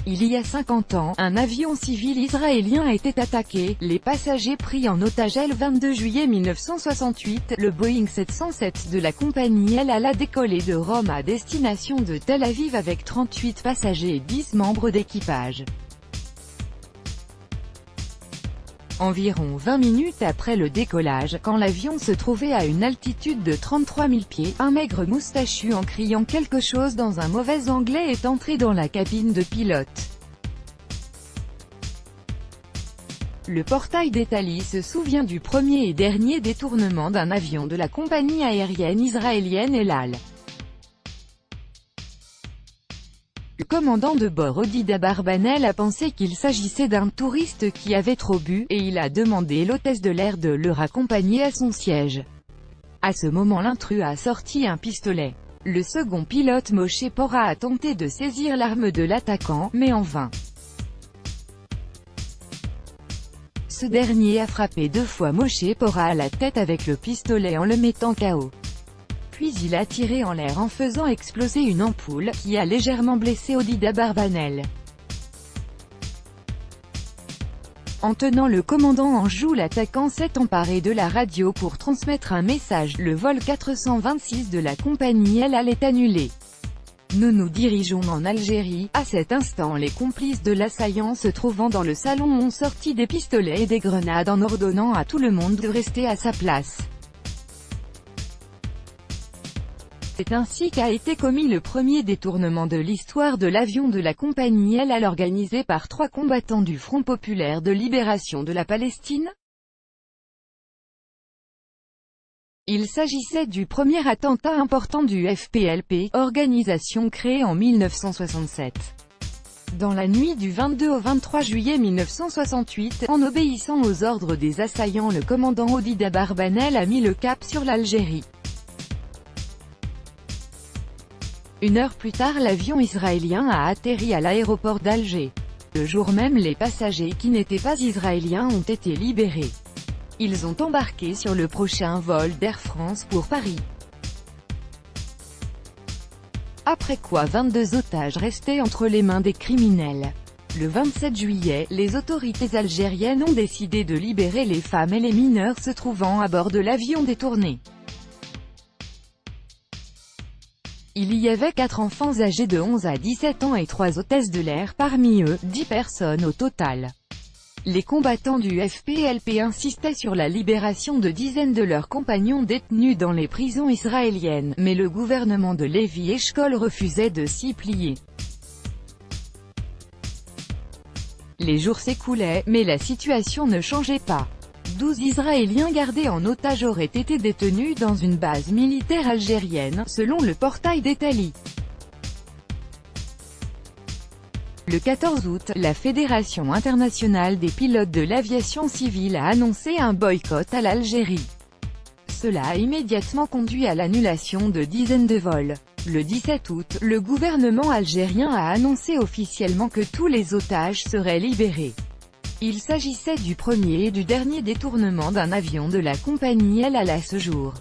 Il y a 50 ans, un avion civil israélien était attaqué, les passagers pris en otage. Le 22 juillet 1968, le Boeing 707 de la compagnie El Al a décollé de Rome à destination de Tel Aviv avec 38 passagers et 10 membres d'équipage. Environ 20 minutes après le décollage, quand l'avion se trouvait à une altitude de 33 000 pieds, un maigre moustachu en criant quelque chose dans un mauvais anglais est entré dans la cabine de pilote. Le portail d'Italie se souvient du premier et dernier détournement d'un avion de la compagnie aérienne israélienne El Al. Le commandant de bord Odida Barbanel a pensé qu'il s'agissait d'un touriste qui avait trop bu, et il a demandé l'hôtesse de l'air de le raccompagner à son siège. À ce moment, l'intrus a sorti un pistolet. Le second pilote Moshe Pora a tenté de saisir l'arme de l'attaquant, mais en vain. Ce dernier a frappé 2 fois Moshe Pora à la tête avec le pistolet en le mettant KO. Puis il a tiré en l'air en faisant exploser une ampoule, qui a légèrement blessé Odida Barbanel. En tenant le commandant en joue, l'attaquant s'est emparé de la radio pour transmettre un message. Le vol 426 de la compagnie El Al est annulé. Nous nous dirigeons en Algérie. À cet instant, les complices de l'assaillant se trouvant dans le salon ont sorti des pistolets et des grenades en ordonnant à tout le monde de rester à sa place. C'est ainsi qu'a été commis le premier détournement de l'histoire de l'avion de la compagnie El Al organisé par 3 combattants du Front populaire de libération de la Palestine. Il s'agissait du premier attentat important du FPLP, organisation créée en 1967. Dans la nuit du 22 au 23 juillet 1968, en obéissant aux ordres des assaillants, le commandant Odida Barbanel a mis le cap sur l'Algérie. Une heure plus tard, l'avion israélien a atterri à l'aéroport d'Alger. Le jour même, les passagers qui n'étaient pas israéliens ont été libérés. Ils ont embarqué sur le prochain vol d'Air France pour Paris. Après quoi 22 otages restaient entre les mains des criminels. Le 27 juillet, les autorités algériennes ont décidé de libérer les femmes et les mineurs se trouvant à bord de l'avion détourné. Il y avait 4 enfants âgés de 11 à 17 ans et 3 hôtesses de l'air, parmi eux, 10 personnes au total. Les combattants du FPLP insistaient sur la libération de dizaines de leurs compagnons détenus dans les prisons israéliennes, mais le gouvernement de Lévi Eshkol refusait de s'y plier. Les jours s'écoulaient, mais la situation ne changeait pas. 12 Israéliens gardés en otage auraient été détenus dans une base militaire algérienne, selon le portail d'Italie. Le 14 août, la Fédération internationale des pilotes de l'aviation civile a annoncé un boycott à l'Algérie. Cela a immédiatement conduit à l'annulation de dizaines de vols. Le 17 août, le gouvernement algérien a annoncé officiellement que tous les otages seraient libérés. Il s'agissait du premier et du dernier détournement d'un avion de la compagnie El Al à ce jour.